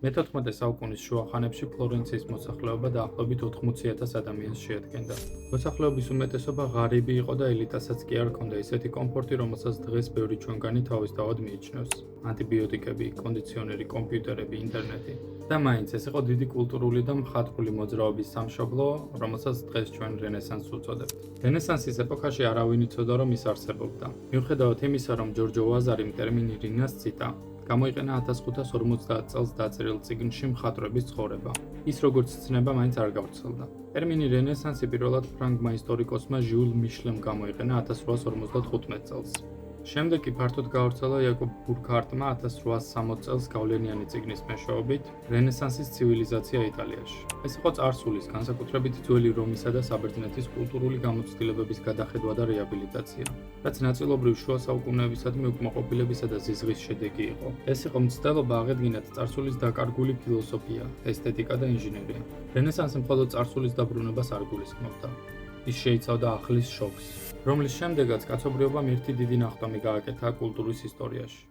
მე-14 საუკუნის შუა ხანებში ფლორენციის მოსახლეობა დაახლოებით 80,000 ადამიანს შეადგენდა. მოსახლეობის უმეტესობა ღარიბი იყო და ელიტასაც კი არ ჰქონდა ისეთი კომფორტი, რომელსაც დღეს ბევრი ჩვენგანი თავისთავად მიიჩნევს. ანტიბიოტიკები, კონდიციონერი, კომპიუტერები, ინტერნეტი. და მაინც ეს იყო დიდი კულტურული და მხატვრული მოძრაობის სამშობლო, რომელსაც დღეს ჩვენ რენესანსს ვუწოდებთ. რენესანსის ეპოქაში არავინ იცოდა, რომ ის არსებობდა. მიუხედავად იმისა, რომ ჯორჯო ვაზარიმ ტერმინი რენესანსი გამოიყენა 1550 წელს დაწერილ წიგნში მხატვრების ცხოვრება. ის როგორც ცნება მაინც არ გავრცელდა. ტერმინი რენესანსი პირველად ფრანგმა ისტორიკოსმა ჟიულ მიშლემ გამოიყენა 1855 წელს. შემდეგ კი ფართოდ გავრცელა იაკობ ბურქარტმა 1860 წელს გავლენიანი წიგნის მეშვეობით რენესანსის ცივილიზაცია იტალიაში. ეს იყო წარსულის, განსაკუთრებით ძველი რომისა და საბერძნეთის კულტურული გამოცდილებების გადახედვა და რეაბილიტაცია, რაც ნაწილობრივ შუა საუკუნეებისადმი უკმაყოფილებისა და ზიზღის შედეგი იყო. ეს იყო მცდელობა აღედგინათ წარსულის დაკარგული ფილოსოფია, ესთეტიკა და ინჟინერია. რენესანსი მხოლოდ წარსულის დაბრუნებას არ გულისხმობდა. ის შეიცავდა ახლის შոქს, რომლის შემდეგაც კაცობრიობამ ერთი დიდი ნახტომი გააკეთა კულტურის ისტორიაში.